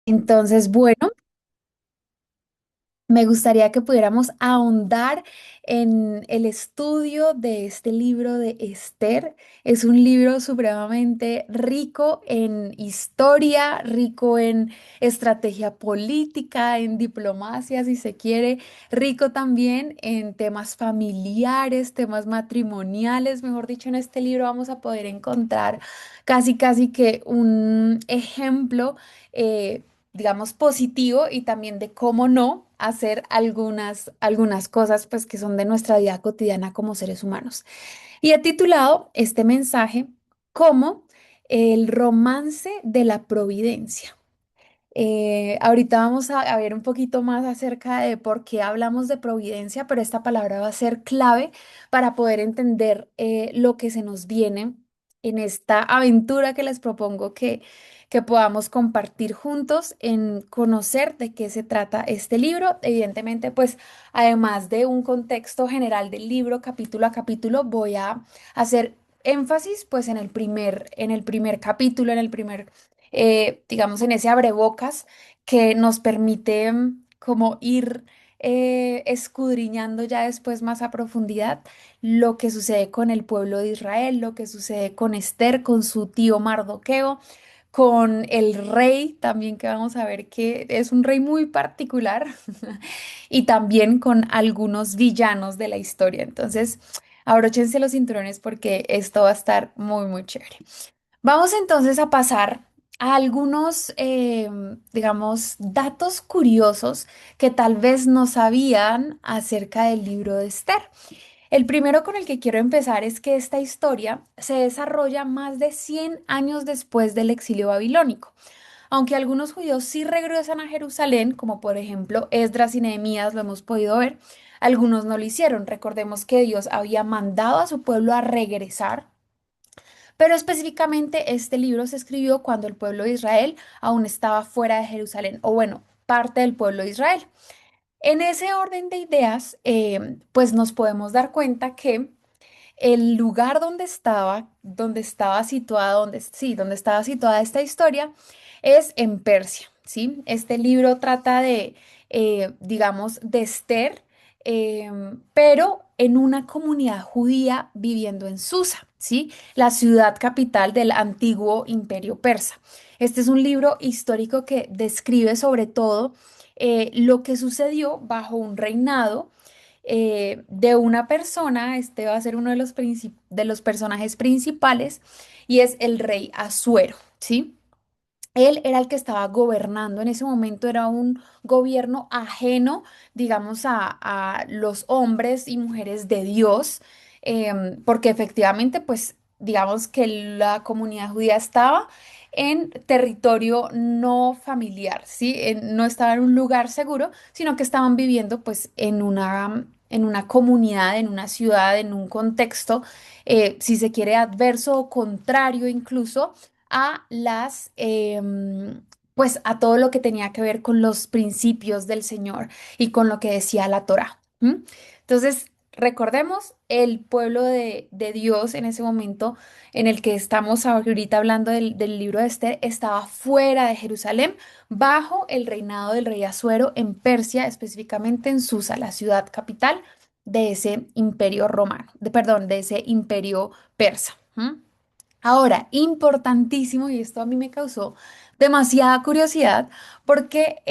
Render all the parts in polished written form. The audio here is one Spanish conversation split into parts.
Entonces, bueno, me gustaría que pudiéramos ahondar en el estudio de este libro de Esther. Es un libro supremamente rico en historia, rico en estrategia política, en diplomacia, si se quiere, rico también en temas familiares, temas matrimoniales. Mejor dicho, en este libro vamos a poder encontrar casi que un ejemplo. Digamos, positivo y también de cómo no hacer algunas cosas pues que son de nuestra vida cotidiana como seres humanos. Y he titulado este mensaje como el romance de la providencia. Ahorita vamos a ver un poquito más acerca de por qué hablamos de providencia, pero esta palabra va a ser clave para poder entender lo que se nos viene en esta aventura que les propongo que podamos compartir juntos en conocer de qué se trata este libro. Evidentemente, pues además de un contexto general del libro, capítulo a capítulo, voy a hacer énfasis pues en el primer capítulo, en el primer digamos, en ese abrebocas que nos permite como ir escudriñando ya después más a profundidad lo que sucede con el pueblo de Israel, lo que sucede con Esther, con su tío Mardoqueo, con el rey también que vamos a ver que es un rey muy particular y también con algunos villanos de la historia. Entonces, abróchense los cinturones porque esto va a estar muy chévere. Vamos entonces a pasar a algunos, digamos, datos curiosos que tal vez no sabían acerca del libro de Esther. El primero con el que quiero empezar es que esta historia se desarrolla más de 100 años después del exilio babilónico. Aunque algunos judíos sí regresan a Jerusalén, como por ejemplo Esdras y Nehemías, lo hemos podido ver, algunos no lo hicieron. Recordemos que Dios había mandado a su pueblo a regresar, pero específicamente este libro se escribió cuando el pueblo de Israel aún estaba fuera de Jerusalén, o bueno, parte del pueblo de Israel. En ese orden de ideas, pues nos podemos dar cuenta que el lugar donde estaba situada, donde estaba situada esta historia, es en Persia, ¿sí? Este libro trata de, digamos, de Esther, pero en una comunidad judía viviendo en Susa, ¿sí? La ciudad capital del antiguo imperio persa. Este es un libro histórico que describe sobre todo lo que sucedió bajo un reinado de una persona. Este va a ser uno de de los personajes principales, y es el rey Asuero, ¿sí? Él era el que estaba gobernando en ese momento, era un gobierno ajeno, digamos, a los hombres y mujeres de Dios, porque efectivamente, pues, digamos que la comunidad judía estaba en territorio no familiar, ¿sí? No estaba en un lugar seguro, sino que estaban viviendo, pues, en una comunidad, en una ciudad, en un contexto, si se quiere, adverso o contrario incluso a pues a todo lo que tenía que ver con los principios del Señor y con lo que decía la Torá. ¿M? Entonces, recordemos, el pueblo de Dios en ese momento en el que estamos ahorita hablando del libro de Esther estaba fuera de Jerusalén, bajo el reinado del rey Asuero en Persia, específicamente en Susa, la ciudad capital de ese imperio romano, perdón, de ese imperio persa. ¿M? Ahora, importantísimo, y esto a mí me causó demasiada curiosidad, porque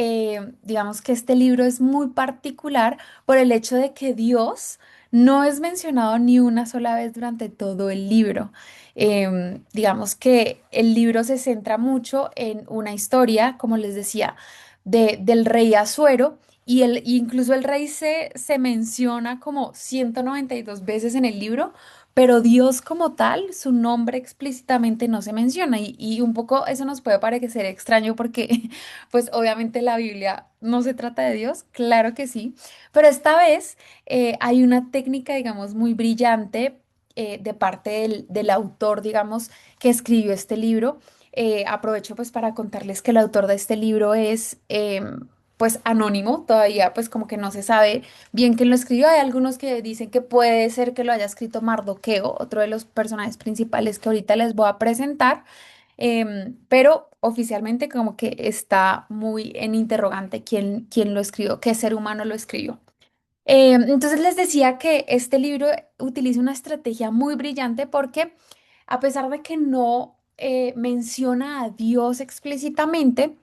digamos que este libro es muy particular por el hecho de que Dios no es mencionado ni una sola vez durante todo el libro. Digamos que el libro se centra mucho en una historia, como les decía, del rey Asuero. Incluso el rey se menciona como 192 veces en el libro, pero Dios como tal, su nombre explícitamente no se menciona, y un poco eso nos puede parecer extraño porque pues obviamente la Biblia no se trata de Dios, claro que sí, pero esta vez hay una técnica, digamos, muy brillante de parte del autor, digamos, que escribió este libro. Aprovecho pues para contarles que el autor de este libro es pues anónimo, todavía pues como que no se sabe bien quién lo escribió. Hay algunos que dicen que puede ser que lo haya escrito Mardoqueo, otro de los personajes principales que ahorita les voy a presentar. Pero oficialmente como que está muy en interrogante quién lo escribió, qué ser humano lo escribió. Entonces les decía que este libro utiliza una estrategia muy brillante porque a pesar de que no menciona a Dios explícitamente,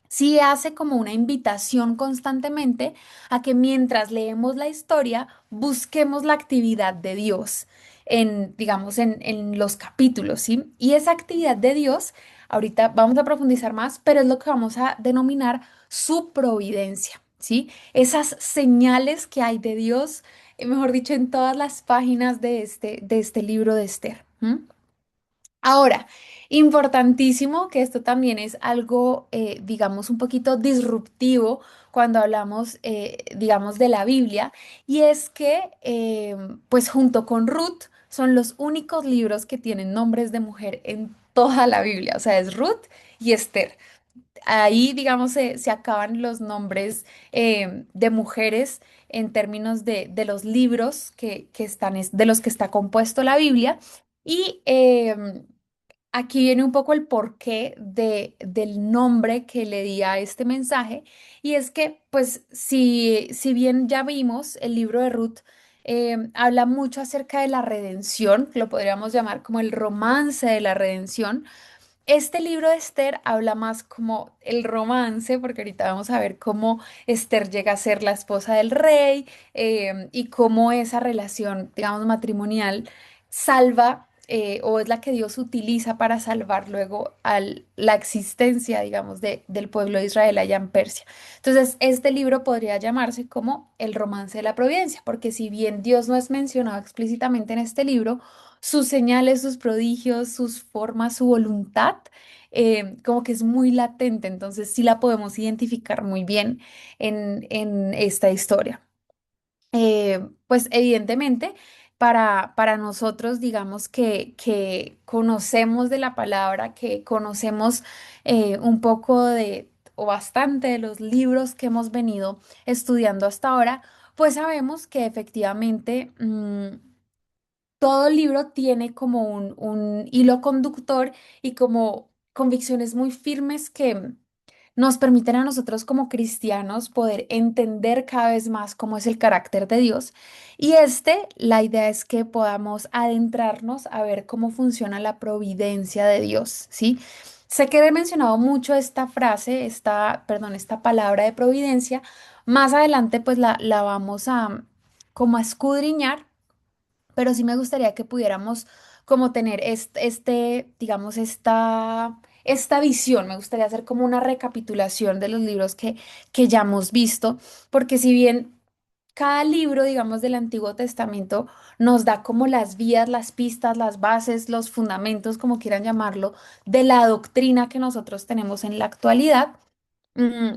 sí hace como una invitación constantemente a que mientras leemos la historia busquemos la actividad de Dios en, digamos, en los capítulos, ¿sí? Y esa actividad de Dios, ahorita vamos a profundizar más, pero es lo que vamos a denominar su providencia, ¿sí? Esas señales que hay de Dios, mejor dicho, en todas las páginas de este libro de Esther. ¿M? Ahora, importantísimo que esto también es algo, digamos, un poquito disruptivo cuando hablamos, digamos, de la Biblia, y es que, pues junto con Ruth, son los únicos libros que tienen nombres de mujer en toda la Biblia, o sea, es Ruth y Esther. Ahí, digamos, se acaban los nombres de mujeres en términos de los libros que están, de los que está compuesto la Biblia. Y aquí viene un poco el porqué del nombre que le di a este mensaje, y es que, pues, si bien ya vimos el libro de Ruth, habla mucho acerca de la redención, lo podríamos llamar como el romance de la redención. Este libro de Esther habla más como el romance, porque ahorita vamos a ver cómo Esther llega a ser la esposa del rey, y cómo esa relación, digamos, matrimonial salva, o es la que Dios utiliza para salvar luego a la existencia, digamos, del pueblo de Israel allá en Persia. Entonces, este libro podría llamarse como el romance de la providencia, porque si bien Dios no es mencionado explícitamente en este libro, sus señales, sus prodigios, sus formas, su voluntad, como que es muy latente, entonces sí la podemos identificar muy bien en esta historia. Pues evidentemente, para nosotros, digamos que conocemos de la palabra, que conocemos un poco de, o bastante de los libros que hemos venido estudiando hasta ahora, pues sabemos que efectivamente todo libro tiene como un hilo conductor y como convicciones muy firmes que nos permiten a nosotros como cristianos poder entender cada vez más cómo es el carácter de Dios. Y la idea es que podamos adentrarnos a ver cómo funciona la providencia de Dios, ¿sí? Sé que he mencionado mucho esta frase, perdón, esta palabra de providencia. Más adelante pues la vamos a como a escudriñar, pero sí me gustaría que pudiéramos como tener digamos, esta visión. Me gustaría hacer como una recapitulación de los libros que ya hemos visto, porque si bien cada libro, digamos, del Antiguo Testamento nos da como las vías, las pistas, las bases, los fundamentos, como quieran llamarlo, de la doctrina que nosotros tenemos en la actualidad.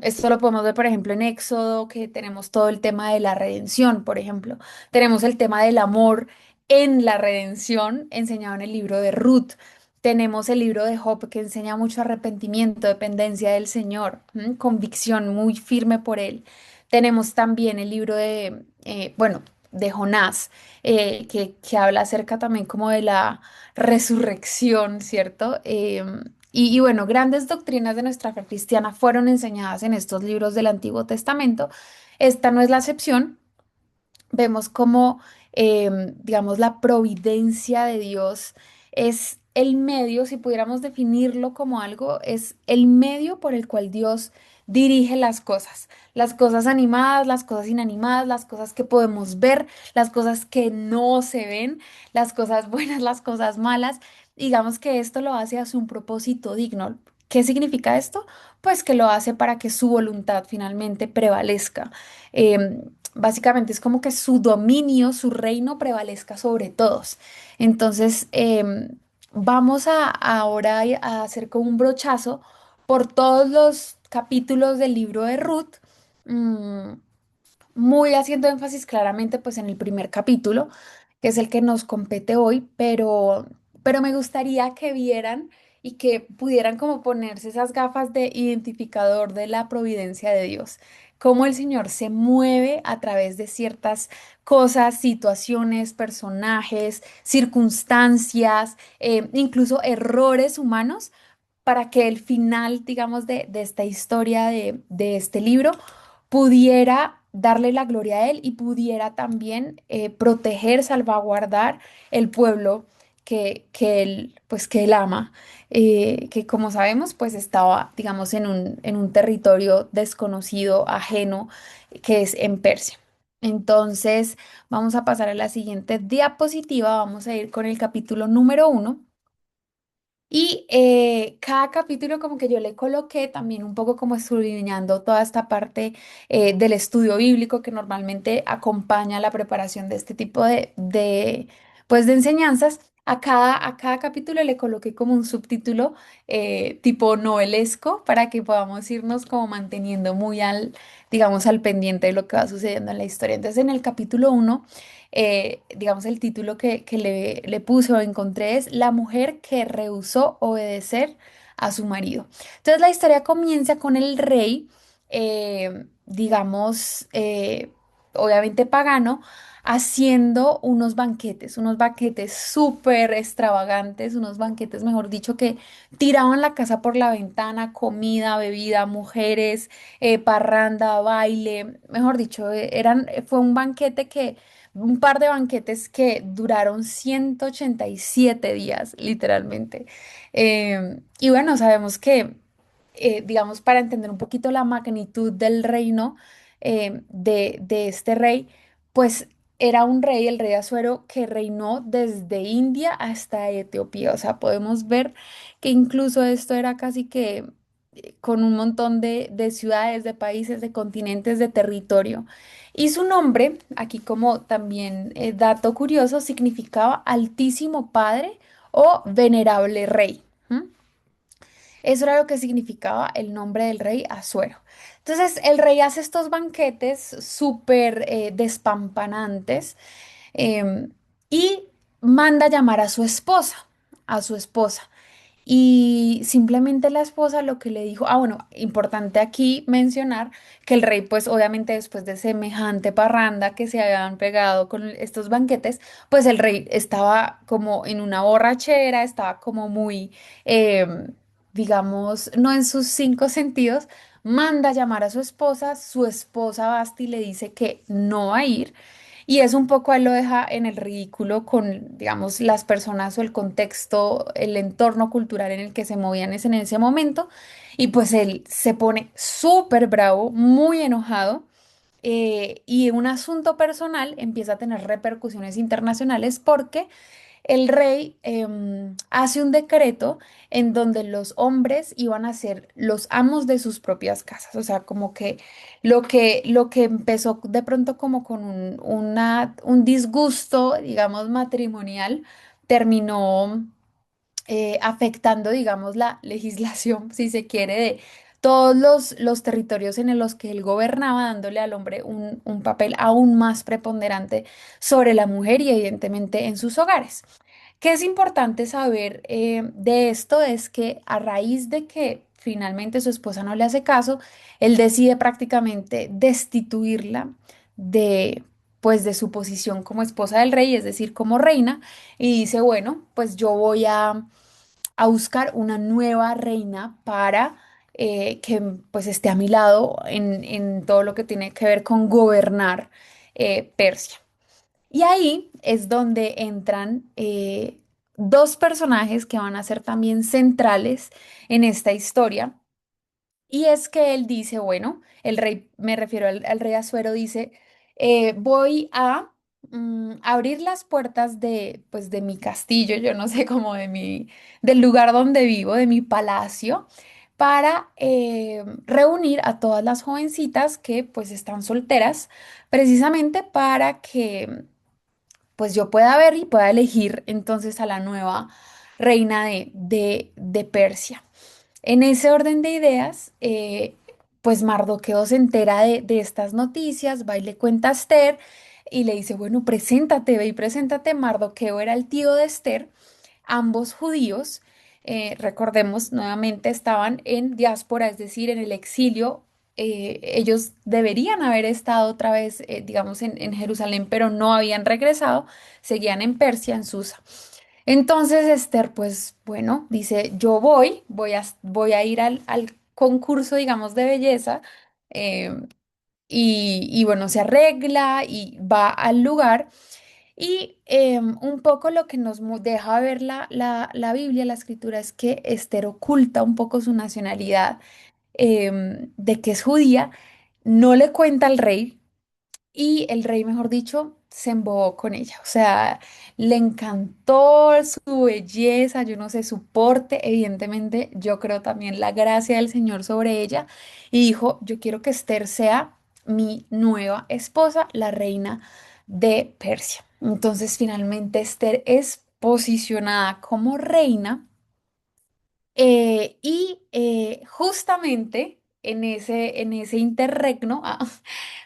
Esto lo podemos ver, por ejemplo, en Éxodo, que tenemos todo el tema de la redención, por ejemplo. Tenemos el tema del amor en la redención, enseñado en el libro de Ruth. Tenemos el libro de Job, que enseña mucho arrepentimiento, dependencia del Señor, convicción muy firme por Él. Tenemos también el libro bueno, de Jonás, que habla acerca también como de la resurrección, ¿cierto? Y bueno, grandes doctrinas de nuestra fe cristiana fueron enseñadas en estos libros del Antiguo Testamento. Esta no es la excepción. Vemos cómo, digamos, la providencia de Dios es el medio, si pudiéramos definirlo como algo, es el medio por el cual Dios dirige las cosas animadas, las cosas inanimadas, las cosas que podemos ver, las cosas que no se ven, las cosas buenas, las cosas malas. Digamos que esto lo hace a su propósito digno. ¿Qué significa esto? Pues que lo hace para que su voluntad finalmente prevalezca. Básicamente es como que su dominio, su reino prevalezca sobre todos. Entonces, vamos ahora a hacer como un brochazo por todos los capítulos del libro de Ruth. mm, Muy haciendo énfasis claramente pues en el primer capítulo, que es el que nos compete hoy, pero me gustaría que vieran y que pudieran como ponerse esas gafas de identificador de la providencia de Dios, cómo el Señor se mueve a través de ciertas cosas, situaciones, personajes, circunstancias, incluso errores humanos para que el final, digamos, de esta historia, de este libro, pudiera darle la gloria a él y pudiera también proteger, salvaguardar el pueblo que él ama, que como sabemos, pues estaba, digamos, en un territorio desconocido, ajeno, que es en Persia. Entonces, vamos a pasar a la siguiente diapositiva. Vamos a ir con el capítulo número 1. Y cada capítulo como que yo le coloqué también un poco como escudriñando toda esta parte del estudio bíblico que normalmente acompaña la preparación de este tipo pues de enseñanzas. A cada capítulo le coloqué como un subtítulo tipo novelesco para que podamos irnos como manteniendo muy digamos, al pendiente de lo que va sucediendo en la historia. Entonces, en el capítulo 1 digamos, el título que le puse o encontré es La mujer que rehusó obedecer a su marido. Entonces la historia comienza con el rey, digamos, obviamente pagano, haciendo unos banquetes súper extravagantes, unos banquetes, mejor dicho, que tiraban la casa por la ventana, comida, bebida, mujeres, parranda, baile, mejor dicho, fue un banquete un par de banquetes que duraron 187 días, literalmente. Y bueno, sabemos que, digamos, para entender un poquito la magnitud del reino de este rey, pues era un rey, el rey Asuero, que reinó desde India hasta Etiopía. O sea, podemos ver que incluso esto era casi que con un montón de ciudades, de países, de continentes, de territorio. Y su nombre, aquí como también dato curioso, significaba Altísimo Padre o Venerable Rey. ¿M? Eso era lo que significaba el nombre del rey Asuero. Entonces, el rey hace estos banquetes súper despampanantes em, y manda llamar a su esposa. Y simplemente la esposa lo que le dijo, bueno, importante aquí mencionar que el rey, pues obviamente después de semejante parranda que se habían pegado con estos banquetes, pues el rey estaba como en una borrachera, estaba como muy, digamos, no en sus 5 sentidos, manda a llamar a su esposa basta y le dice que no va a ir. Y es un poco, él lo deja en el ridículo con, digamos, las personas o el contexto, el entorno cultural en el que se movían en ese momento. Y pues él se pone súper bravo, muy enojado. Y un asunto personal empieza a tener repercusiones internacionales porque el rey hace un decreto en donde los hombres iban a ser los amos de sus propias casas. O sea, como que lo que empezó de pronto como con un disgusto, digamos, matrimonial, terminó afectando, digamos, la legislación, si se quiere, de todos los territorios en los que él gobernaba, dándole al hombre un papel aún más preponderante sobre la mujer y evidentemente en sus hogares. ¿Qué es importante saber de esto? Es que a raíz de que finalmente su esposa no le hace caso, él decide prácticamente destituirla de, pues, de su posición como esposa del rey, es decir, como reina, y dice, bueno, pues yo voy a buscar una nueva reina para que pues esté a mi lado en todo lo que tiene que ver con gobernar Persia. Y ahí es donde entran dos personajes que van a ser también centrales en esta historia. Y es que él dice, bueno, el rey, me refiero al rey Asuero, dice, voy a abrir las puertas pues, de mi castillo, yo no sé, como del lugar donde vivo, de mi palacio, para reunir a todas las jovencitas que pues están solteras, precisamente para que pues yo pueda ver y pueda elegir entonces a la nueva reina de Persia. En ese orden de ideas, pues Mardoqueo se entera de estas noticias, va y le cuenta a Esther y le dice, bueno, preséntate, ve y preséntate. Mardoqueo era el tío de Esther, ambos judíos. Recordemos, nuevamente estaban en diáspora, es decir, en el exilio. Ellos deberían haber estado otra vez, digamos, en Jerusalén, pero no habían regresado, seguían en Persia, en Susa. Entonces Esther, pues bueno, dice, yo voy a ir al concurso, digamos, de belleza. em, y bueno, se arregla y va al lugar. Y un poco lo que nos deja ver la Biblia, la escritura, es que Esther oculta un poco su nacionalidad, de que es judía, no le cuenta al rey, y el rey, mejor dicho, se embobó con ella. O sea, le encantó su belleza, yo no sé, su porte, evidentemente, yo creo también la gracia del Señor sobre ella. Y dijo, yo quiero que Esther sea mi nueva esposa, la reina de Persia. Entonces, finalmente, Esther es posicionada como reina. Y justamente en ese interregno,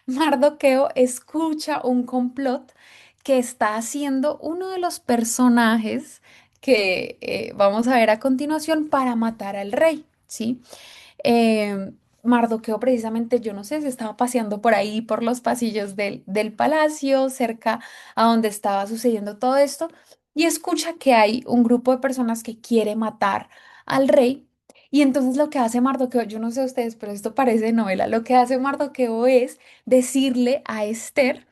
Mardoqueo escucha un complot que está haciendo uno de los personajes que vamos a ver a continuación para matar al rey, ¿sí? Mardoqueo precisamente, yo no sé, se estaba paseando por ahí, por los pasillos del palacio, cerca a donde estaba sucediendo todo esto, y escucha que hay un grupo de personas que quiere matar al rey. Y entonces lo que hace Mardoqueo, yo no sé ustedes, pero esto parece novela, lo que hace Mardoqueo es decirle a Esther,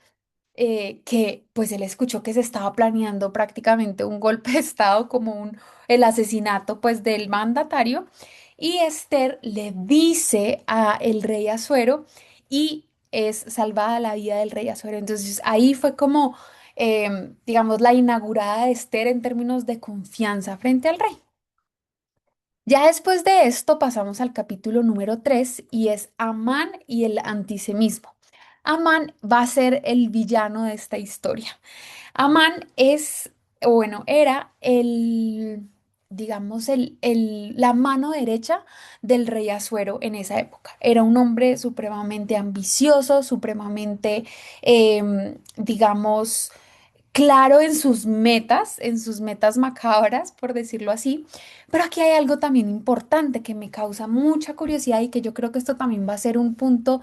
que pues él escuchó que se estaba planeando prácticamente un golpe de estado, como el asesinato pues del mandatario, y Esther le dice a el rey Asuero, y es salvada la vida del rey Asuero. Entonces ahí fue como, digamos, la inaugurada de Esther en términos de confianza frente al rey. Ya después de esto pasamos al capítulo número 3, y es Amán y el antisemismo. Amán va a ser el villano de esta historia. Amán es, o bueno, era digamos, la mano derecha del rey Asuero en esa época. Era un hombre supremamente ambicioso, supremamente, digamos, claro en sus metas macabras, por decirlo así. Pero aquí hay algo también importante que me causa mucha curiosidad, y que yo creo que esto también va a ser un punto,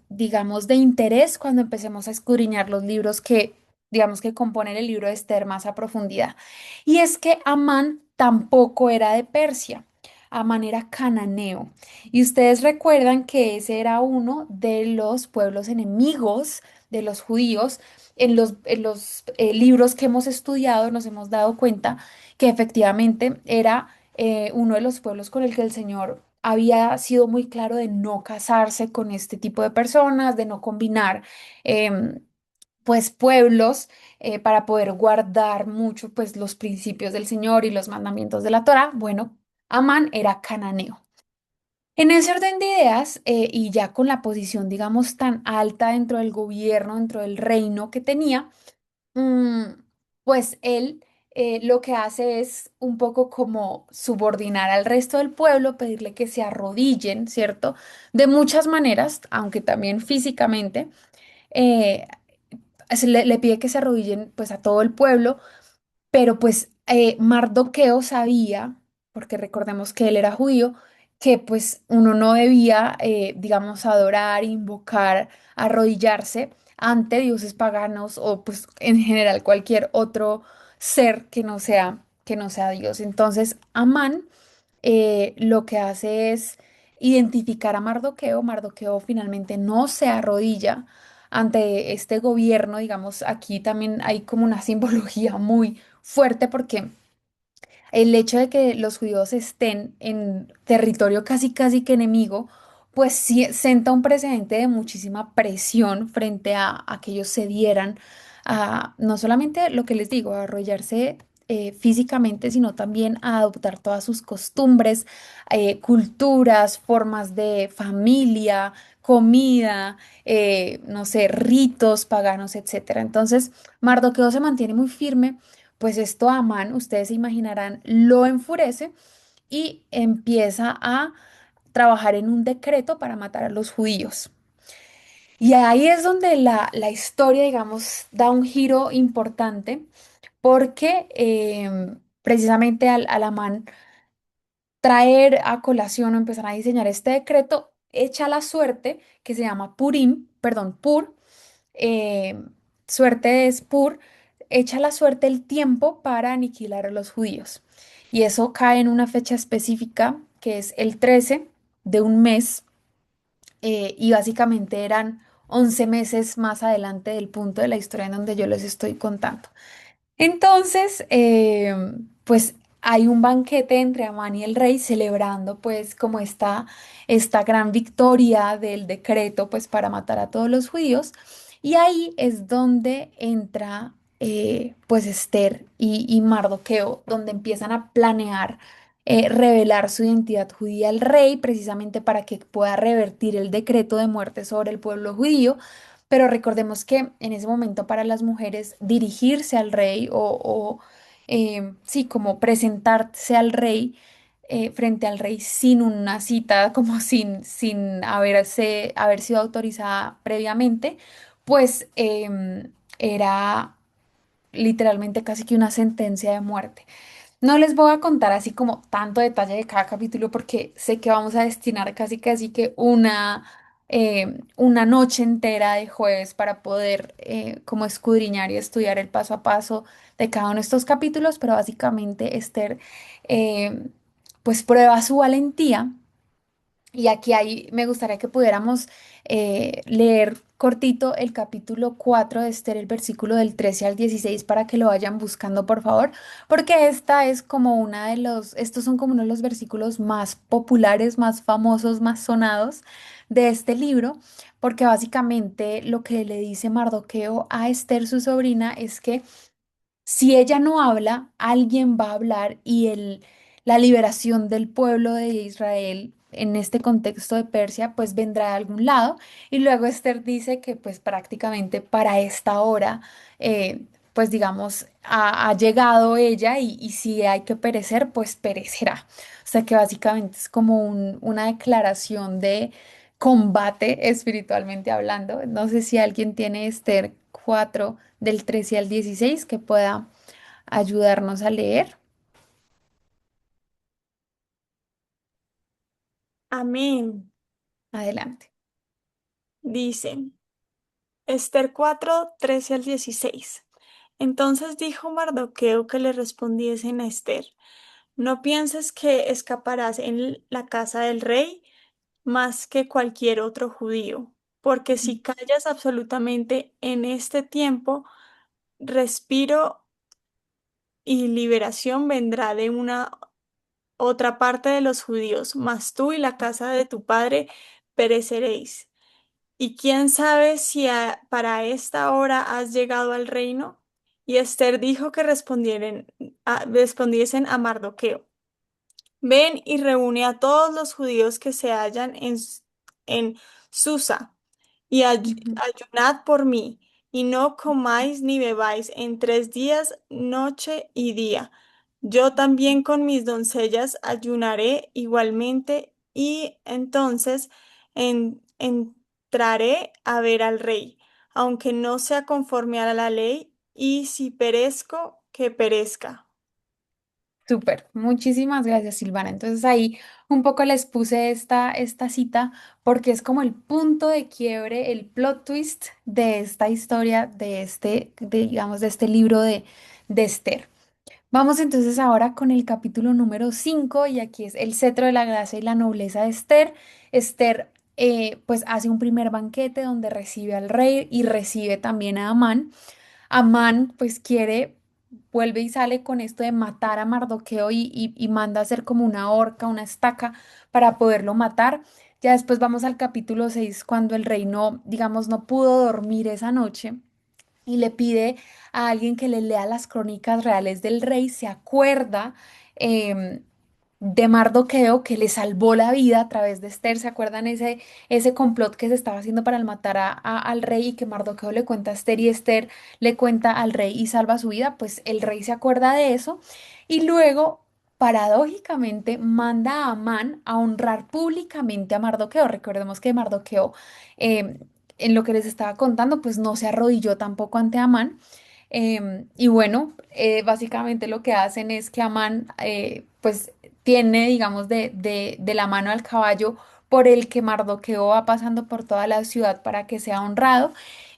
digamos, de interés cuando empecemos a escudriñar los libros que, digamos, que componen el libro de Esther más a profundidad. Y es que Amán tampoco era de Persia. Amán era cananeo. Y ustedes recuerdan que ese era uno de los pueblos enemigos de los judíos. En los libros que hemos estudiado nos hemos dado cuenta que efectivamente era uno de los pueblos con el que el Señor había sido muy claro de no casarse con este tipo de personas, de no combinar, em, pues, pueblos, para poder guardar mucho, pues, los principios del Señor y los mandamientos de la Torá. Bueno, Amán era cananeo. En ese orden de ideas, y ya con la posición, digamos, tan alta dentro del gobierno, dentro del reino que tenía, mm, pues él, lo que hace es un poco como subordinar al resto del pueblo, pedirle que se arrodillen, ¿cierto? De muchas maneras, aunque también físicamente, eh, le pide que se arrodillen pues a todo el pueblo. Pero pues Mardoqueo sabía, porque recordemos que él era judío, que pues uno no debía, digamos, adorar, invocar, arrodillarse ante dioses paganos, o pues en general cualquier otro ser que no sea Dios. Entonces, Amán, lo que hace es identificar a Mardoqueo. Mardoqueo finalmente no se arrodilla ante este gobierno. Digamos, aquí también hay como una simbología muy fuerte, porque el hecho de que los judíos estén en territorio casi casi que enemigo, pues sí senta un precedente de muchísima presión frente a que ellos se dieran a no solamente lo que les digo, a arrollarse físicamente, sino también a adoptar todas sus costumbres, culturas, formas de familia, comida, no sé, ritos paganos, etcétera. Entonces, Mardoqueo se mantiene muy firme. Pues esto a Amán, ustedes se imaginarán, lo enfurece, y empieza a trabajar en un decreto para matar a los judíos. Y ahí es donde la historia, digamos, da un giro importante, porque precisamente al Amán traer a colación o empezar a diseñar este decreto, echa la suerte que se llama Purim, perdón, Pur, eh, suerte es Pur, echa la suerte el tiempo para aniquilar a los judíos. Y eso cae en una fecha específica, que es el 13 de un mes, y básicamente eran 11 meses más adelante del punto de la historia en donde yo les estoy contando. Entonces, pues hay un banquete entre Amán y el rey celebrando pues como esta gran victoria del decreto pues para matar a todos los judíos. Y ahí es donde entra pues Esther y Mardoqueo, donde empiezan a planear revelar su identidad judía al rey precisamente para que pueda revertir el decreto de muerte sobre el pueblo judío. Pero recordemos que en ese momento para las mujeres dirigirse al rey sí, como presentarse al rey, frente al rey sin una cita, como sin haber sido autorizada previamente, pues era literalmente casi que una sentencia de muerte. No les voy a contar así como tanto detalle de cada capítulo porque sé que vamos a destinar casi que una noche entera de jueves para poder como escudriñar y estudiar el paso a paso de cada uno de estos capítulos, pero básicamente Esther eh, pues prueba su valentía y aquí me gustaría que pudiéramos leer cortito el capítulo 4 de Esther, el versículo del 13 al 16 para que lo vayan buscando, por favor, porque esta es como estos son como uno de los versículos más populares, más famosos, más sonados de este libro, porque básicamente lo que le dice Mardoqueo a Esther, su sobrina, es que si ella no habla, alguien va a hablar y la liberación del pueblo de Israel en este contexto de Persia pues vendrá de algún lado. Y luego Esther dice que pues prácticamente para esta hora pues digamos ha llegado ella y si hay que perecer pues perecerá. O sea que básicamente es como una declaración de combate espiritualmente hablando. No sé si alguien tiene Esther 4 del 13 al 16 que pueda ayudarnos a leer. Amén. Adelante. Dice Esther 4:13 al 16. Entonces dijo Mardoqueo que le respondiesen a Esther: No pienses que escaparás en la casa del rey más que cualquier otro judío, porque si callas absolutamente en este tiempo, respiro y liberación vendrá de una otra parte de los judíos, mas tú y la casa de tu padre pereceréis. Y quién sabe si para esta hora has llegado al reino. Y Esther dijo que respondiesen a Mardoqueo: Ven y reúne a todos los judíos que se hallan en Susa y Ujú. ayunad por mí, y no comáis ni bebáis en 3 días, noche y día. Yo también con mis doncellas ayunaré igualmente, y entonces entraré a ver al rey, aunque no sea conforme a la ley, y si perezco, que perezca. Súper, muchísimas gracias, Silvana. Entonces ahí un poco les puse esta cita porque es como el punto de quiebre, el plot twist de esta historia, digamos, de este libro de Esther. Vamos entonces ahora con el capítulo número 5 y aquí es el cetro de la gracia y la nobleza de Esther. Esther pues hace un primer banquete donde recibe al rey y recibe también a Amán. Amán pues vuelve y sale con esto de matar a Mardoqueo y manda a hacer como una horca, una estaca para poderlo matar. Ya después vamos al capítulo 6 cuando el rey no, digamos, no pudo dormir esa noche y le pide a alguien que le lea las crónicas reales del rey, se acuerda em, de Mardoqueo que le salvó la vida a través de Esther, ¿se acuerdan ese complot que se estaba haciendo para el matar al rey y que Mardoqueo le cuenta a Esther y Esther le cuenta al rey y salva su vida? Pues el rey se acuerda de eso y luego... Paradójicamente manda a Amán a honrar públicamente a Mardoqueo. Recordemos que Mardoqueo em, en lo que les estaba contando, pues no se arrodilló tampoco ante Amán. Y bueno, básicamente lo que hacen es que Amán, pues tiene, digamos, de la mano al caballo por el que Mardoqueo va pasando por toda la ciudad para que sea honrado.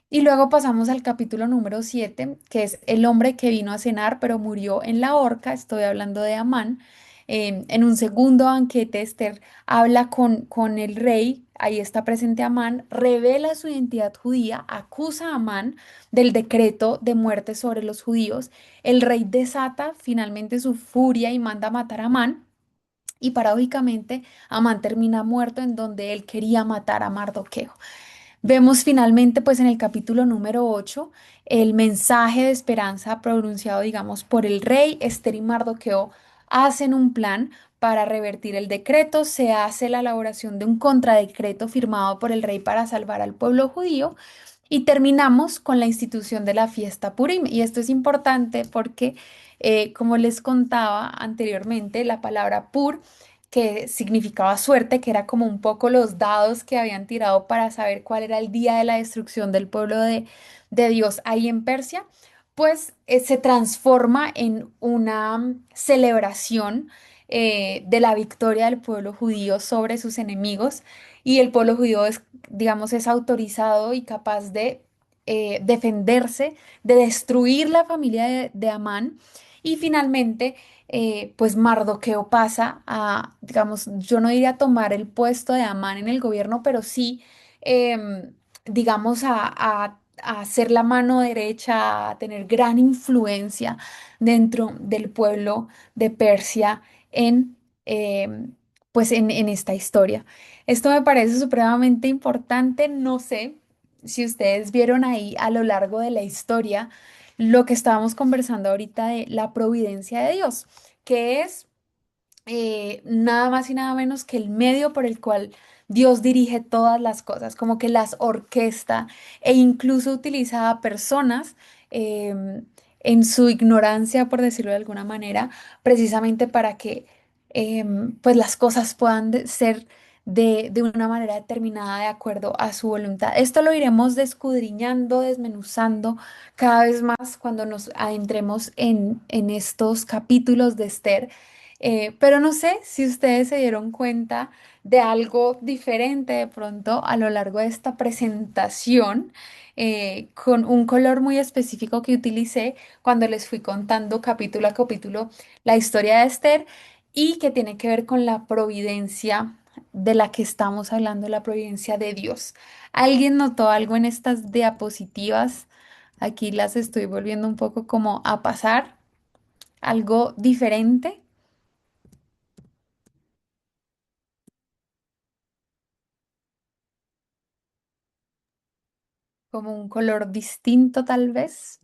Y luego pasamos al capítulo número 7, que es el hombre que vino a cenar pero murió en la horca. Estoy hablando de Amán. En un segundo banquete, Esther habla con el rey, ahí está presente Amán, revela su identidad judía, acusa a Amán del decreto de muerte sobre los judíos. El rey desata finalmente su furia y manda a matar a Amán. Y paradójicamente, Amán termina muerto en donde él quería matar a Mardoqueo. Vemos finalmente, pues en el capítulo número 8 el mensaje de esperanza pronunciado, digamos, por el rey. Esther y Mardoqueo hacen un plan para revertir el decreto. Se hace la elaboración de un contradecreto firmado por el rey para salvar al pueblo judío. Y terminamos con la institución de la fiesta Purim. Y esto es importante porque, como les contaba anteriormente, la palabra Pur, que significaba suerte, que era como un poco los dados que habían tirado para saber cuál era el día de la destrucción del pueblo de Dios ahí en Persia, pues se transforma en una celebración de la victoria del pueblo judío sobre sus enemigos. Y el pueblo judío es, digamos, es autorizado y capaz de defenderse, de destruir la familia de Amán. Y finalmente, pues Mardoqueo pasa a, digamos, yo no diría tomar el puesto de Amán en el gobierno, pero sí, digamos, a ser la mano derecha, a tener gran influencia dentro del pueblo de Persia en, pues en esta historia. Esto me parece supremamente importante. No sé si ustedes vieron ahí a lo largo de la historia lo que estábamos conversando ahorita de la providencia de Dios, que es nada más y nada menos que el medio por el cual Dios dirige todas las cosas, como que las orquesta e incluso utiliza a personas en su ignorancia, por decirlo de alguna manera, precisamente para que pues las cosas puedan ser de una manera determinada de acuerdo a su voluntad. Esto lo iremos descudriñando, desmenuzando cada vez más cuando nos adentremos en estos capítulos de Esther. Pero no sé si ustedes se dieron cuenta de algo diferente de pronto a lo largo de esta presentación, con un color muy específico que utilicé cuando les fui contando capítulo a capítulo la historia de Esther y que tiene que ver con la providencia de la que estamos hablando, la providencia de Dios. ¿Alguien notó algo en estas diapositivas? Aquí las estoy volviendo un poco como a pasar. ¿Algo diferente? Como un color distinto tal vez.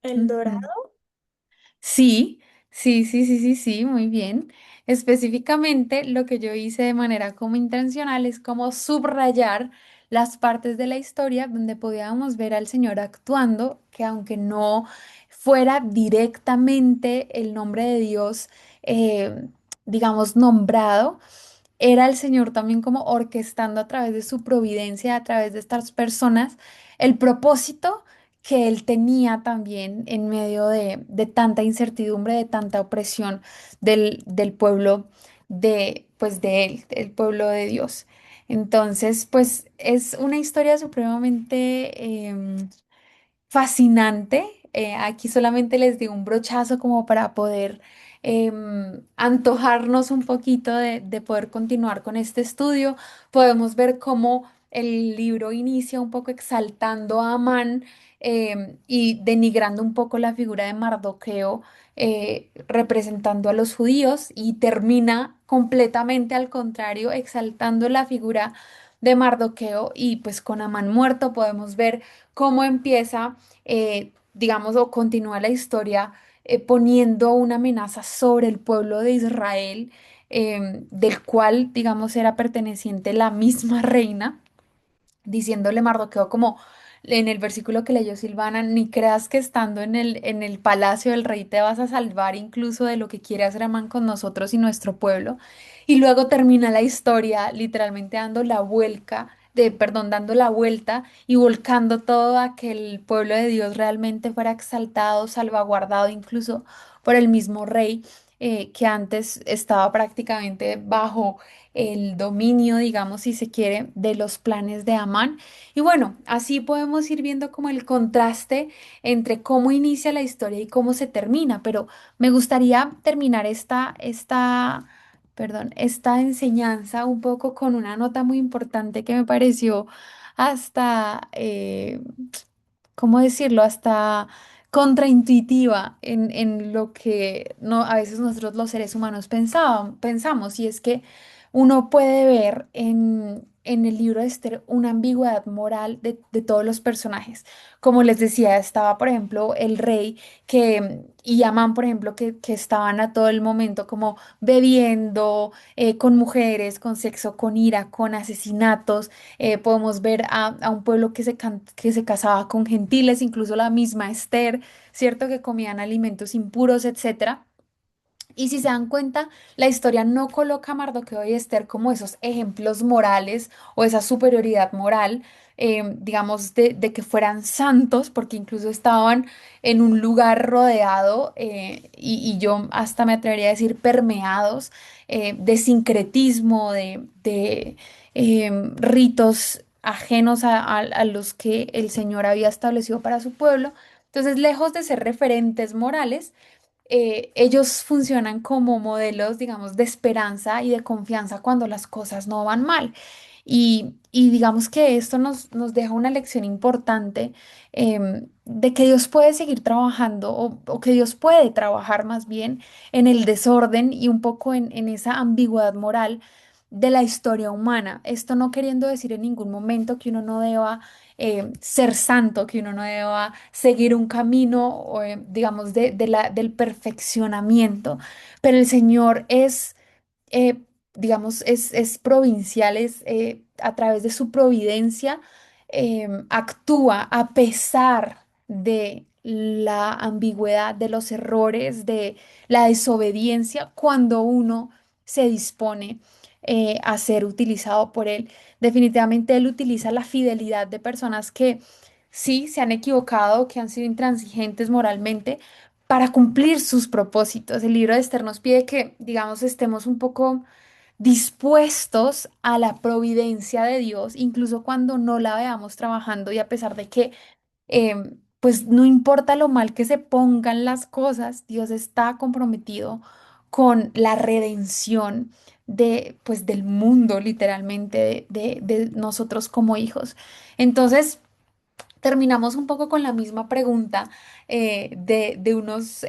El Ujú. dorado. Sí, sí, muy bien. Específicamente lo que yo hice de manera como intencional es como subrayar las partes de la historia donde podíamos ver al Señor actuando, que aunque no fuera directamente el nombre de Dios, digamos, nombrado, era el Señor también como orquestando a través de su providencia, a través de estas personas, el propósito que Él tenía también en medio de tanta incertidumbre, de tanta opresión del pueblo pues de Él, del pueblo de Dios. Entonces, pues es una historia supremamente fascinante. Aquí solamente les di un brochazo como para poder antojarnos un poquito de poder continuar con este estudio. Podemos ver cómo el libro inicia un poco exaltando a Amán y denigrando un poco la figura de Mardoqueo, representando a los judíos, y termina completamente al contrario, exaltando la figura de Mardoqueo. Y pues con Amán muerto podemos ver cómo empieza, digamos, o continúa la historia poniendo una amenaza sobre el pueblo de Israel, del cual, digamos, era perteneciente la misma reina, diciéndole Mardoqueo como en el versículo que leyó Silvana: ni creas que estando en el palacio del rey te vas a salvar incluso de lo que quiere hacer Amán con nosotros y nuestro pueblo. Y luego termina la historia literalmente dando la vuelta, perdón, dando la vuelta y volcando todo a que el pueblo de Dios realmente fuera exaltado, salvaguardado incluso por el mismo rey. que antes estaba prácticamente bajo el dominio, digamos, si se quiere, de los planes de Amán. Y bueno, así podemos ir viendo como el contraste entre cómo inicia la historia y cómo se termina, pero me gustaría terminar esta enseñanza un poco con una nota muy importante que me pareció hasta, ¿cómo decirlo? Hasta contraintuitiva en lo que no, a veces nosotros los seres humanos pensamos, y es que uno puede ver en el libro de Esther una ambigüedad moral de todos los personajes. Como les decía, estaba, por ejemplo, el rey y Amán, por ejemplo, que estaban a todo el momento como bebiendo, con mujeres, con sexo, con ira, con asesinatos. Podemos ver a un pueblo que se casaba con gentiles, incluso la misma Esther, ¿cierto? Que comían alimentos impuros, etcétera. Y si se dan cuenta, la historia no coloca a Mardoqueo y Esther como esos ejemplos morales o esa superioridad moral, digamos, de que fueran santos, porque incluso estaban en un lugar rodeado, y yo hasta me atrevería a decir permeados, de sincretismo, de ritos ajenos a los que el Señor había establecido para su pueblo. Entonces, lejos de ser referentes morales, ellos funcionan como modelos, digamos, de esperanza y de confianza cuando las cosas no van mal. Y digamos que esto nos deja una lección importante, de que Dios puede seguir trabajando o que Dios puede trabajar más bien en el desorden y un poco en esa ambigüedad moral de la historia humana. Esto no queriendo decir en ningún momento que uno no deba ser santo, que uno no deba seguir un camino, o, digamos, del perfeccionamiento, pero el Señor eh, digamos, es provincial, a través de su providencia, actúa a pesar de la ambigüedad, de los errores, de la desobediencia, cuando uno se dispone a ser utilizado por Él. Definitivamente Él utiliza la fidelidad de personas que sí se han equivocado, que han sido intransigentes moralmente, para cumplir sus propósitos. El libro de Esther nos pide que, digamos, estemos un poco dispuestos a la providencia de Dios, incluso cuando no la veamos trabajando, y a pesar de que, pues no importa lo mal que se pongan las cosas, Dios está comprometido con la redención pues, del mundo, literalmente, de nosotros como hijos. Entonces, terminamos un poco con la misma pregunta, de unos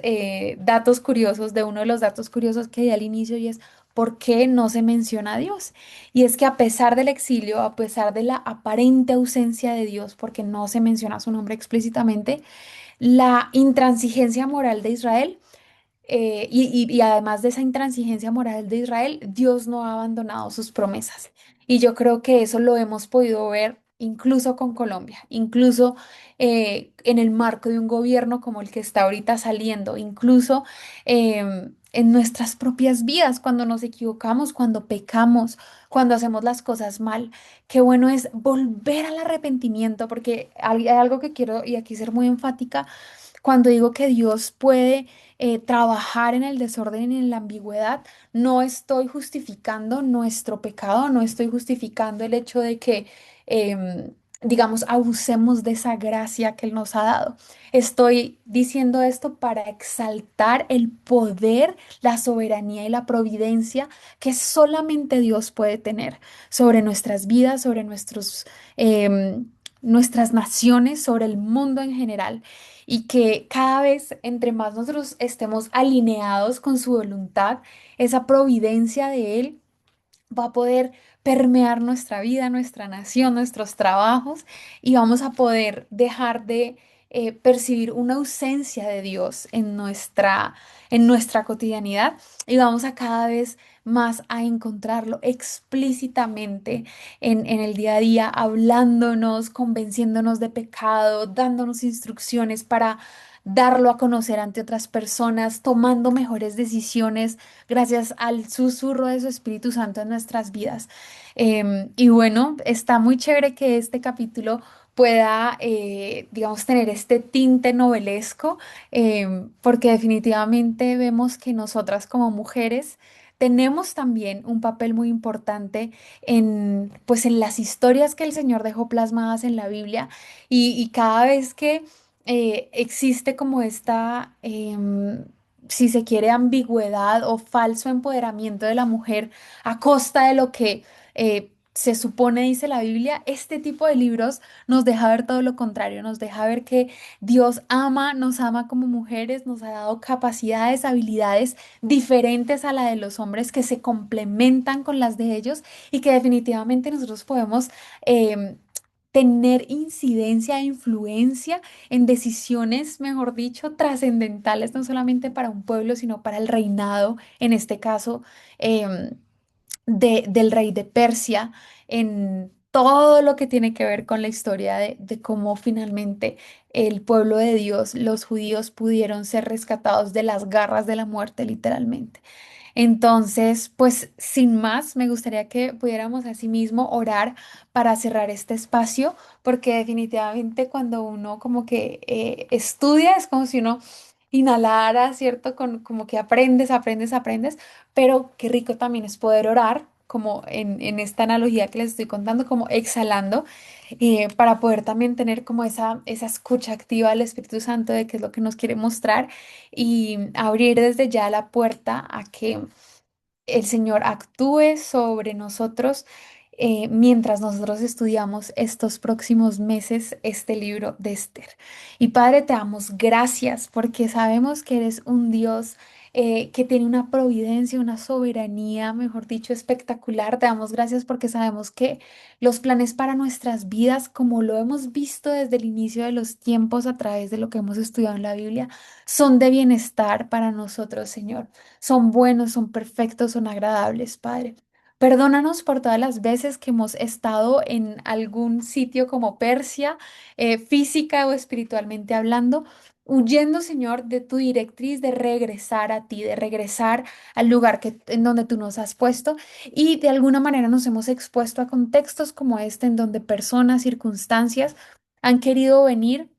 datos curiosos, de uno de los datos curiosos que di al inicio, y es ¿por qué no se menciona a Dios? Y es que a pesar del exilio, a pesar de la aparente ausencia de Dios, porque no se menciona su nombre explícitamente, la intransigencia moral de Israel, y además de esa intransigencia moral de Israel, Dios no ha abandonado sus promesas. Y yo creo que eso lo hemos podido ver incluso con Colombia, incluso en el marco de un gobierno como el que está ahorita saliendo, incluso en nuestras propias vidas, cuando nos equivocamos, cuando pecamos, cuando hacemos las cosas mal. Qué bueno es volver al arrepentimiento, porque hay algo que quiero y aquí ser muy enfática cuando digo que Dios puede trabajar en el desorden y en la ambigüedad. No estoy justificando nuestro pecado, no estoy justificando el hecho de que, digamos, abusemos de esa gracia que Él nos ha dado. Estoy diciendo esto para exaltar el poder, la soberanía y la providencia que solamente Dios puede tener sobre nuestras vidas, sobre nuestras naciones, sobre el mundo en general, y que cada vez entre más nosotros estemos alineados con su voluntad, esa providencia de Él va a poder permear nuestra vida, nuestra nación, nuestros trabajos, y vamos a poder dejar de percibir una ausencia de Dios en nuestra cotidianidad, y vamos a cada vez más a encontrarlo explícitamente en el día a día, hablándonos, convenciéndonos de pecado, dándonos instrucciones para darlo a conocer ante otras personas, tomando mejores decisiones gracias al susurro de su Espíritu Santo en nuestras vidas. Y bueno, está muy chévere que este capítulo pueda, digamos, tener este tinte novelesco, porque definitivamente vemos que nosotras como mujeres tenemos también un papel muy importante en, pues, en las historias que el Señor dejó plasmadas en la Biblia y cada vez que existe como esta, si se quiere, ambigüedad o falso empoderamiento de la mujer a costa de lo que se supone dice la Biblia, este tipo de libros nos deja ver todo lo contrario, nos deja ver que Dios ama, nos ama como mujeres, nos ha dado capacidades, habilidades diferentes a la de los hombres que se complementan con las de ellos y que definitivamente nosotros podemos tener incidencia e influencia en decisiones, mejor dicho, trascendentales, no solamente para un pueblo, sino para el reinado, en este caso, em, del rey de Persia, en todo lo que tiene que ver con la historia de cómo finalmente el pueblo de Dios, los judíos, pudieron ser rescatados de las garras de la muerte, literalmente. Entonces, pues sin más, me gustaría que pudiéramos asimismo orar para cerrar este espacio, porque definitivamente cuando uno como que estudia es como si uno inhalara, ¿cierto? Como que aprendes, aprendes, aprendes, pero qué rico también es poder orar, como en esta analogía que les estoy contando, como exhalando, para poder también tener como esa escucha activa del Espíritu Santo de qué es lo que nos quiere mostrar y abrir desde ya la puerta a que el Señor actúe sobre nosotros mientras nosotros estudiamos estos próximos meses este libro de Esther. Y Padre, te damos gracias porque sabemos que eres un Dios que tiene una providencia, una soberanía, mejor dicho, espectacular. Te damos gracias porque sabemos que los planes para nuestras vidas, como lo hemos visto desde el inicio de los tiempos a través de lo que hemos estudiado en la Biblia, son de bienestar para nosotros, Señor. Son buenos, son perfectos, son agradables, Padre. Perdónanos por todas las veces que hemos estado en algún sitio como Persia, física o espiritualmente hablando, huyendo, Señor, de tu directriz de regresar a ti, de regresar al lugar en donde tú nos has puesto y de alguna manera nos hemos expuesto a contextos como este en donde personas, circunstancias han querido venir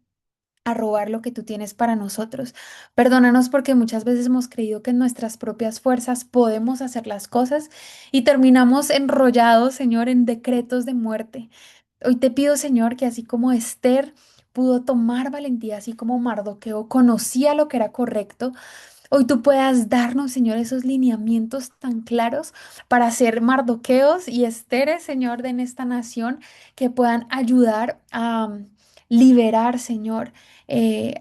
a robar lo que tú tienes para nosotros. Perdónanos porque muchas veces hemos creído que en nuestras propias fuerzas podemos hacer las cosas y terminamos enrollados, Señor, en decretos de muerte. Hoy te pido, Señor, que así como Esther pudo tomar valentía, así como Mardoqueo conocía lo que era correcto, hoy tú puedas darnos, Señor, esos lineamientos tan claros para ser Mardoqueos y Esteres, Señor, de en esta nación, que puedan ayudar a liberar, Señor,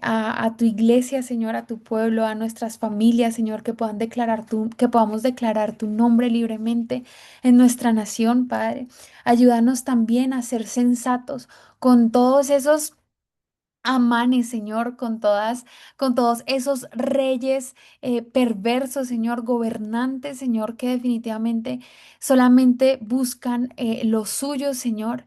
a tu iglesia, Señor, a tu pueblo, a nuestras familias, Señor, que puedan que podamos declarar tu nombre libremente en nuestra nación, Padre. Ayúdanos también a ser sensatos con todos esos amanes, Señor, con todos esos reyes perversos, Señor, gobernantes, Señor, que definitivamente solamente buscan lo suyo, Señor.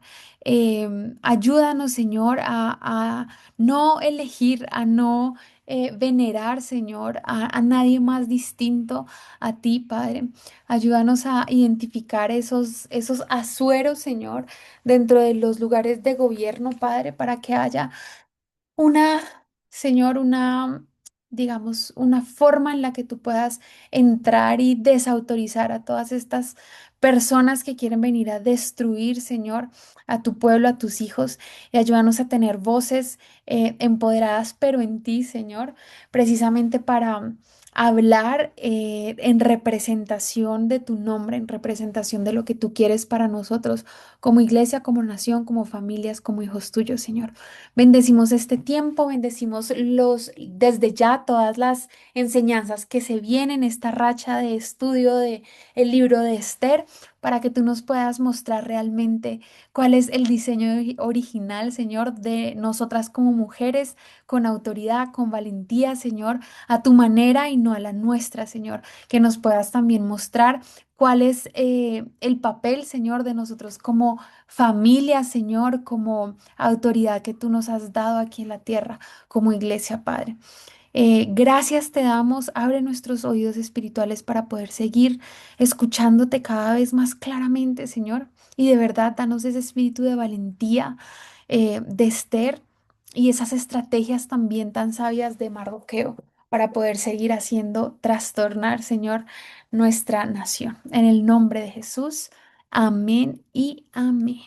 Ayúdanos, Señor, a no elegir, a no venerar, Señor, a nadie más distinto a ti, Padre. Ayúdanos a identificar esos asueros, Señor, dentro de los lugares de gobierno, Padre, para que haya una, Señor, digamos, una forma en la que tú puedas entrar y desautorizar a todas estas personas que quieren venir a destruir, Señor, a tu pueblo, a tus hijos, y ayúdanos a tener voces empoderadas, pero en ti, Señor, precisamente para hablar en representación de tu nombre, en representación de lo que tú quieres para nosotros, como iglesia, como nación, como familias, como hijos tuyos, Señor. Bendecimos este tiempo, bendecimos desde ya todas las enseñanzas que se vienen, esta racha de estudio de el libro de Esther, para que tú nos puedas mostrar realmente cuál es el diseño original, Señor, de nosotras como mujeres, con autoridad, con valentía, Señor, a tu manera y no a la nuestra, Señor, que nos puedas también mostrar cuál es el papel, Señor, de nosotros como familia, Señor, como autoridad que tú nos has dado aquí en la tierra como iglesia, Padre. Gracias te damos, abre nuestros oídos espirituales para poder seguir escuchándote cada vez más claramente, Señor. Y de verdad, danos ese espíritu de valentía, de Esther y esas estrategias también tan sabias de Mardoqueo para poder seguir haciendo trastornar, Señor, nuestra nación. En el nombre de Jesús, amén y amén.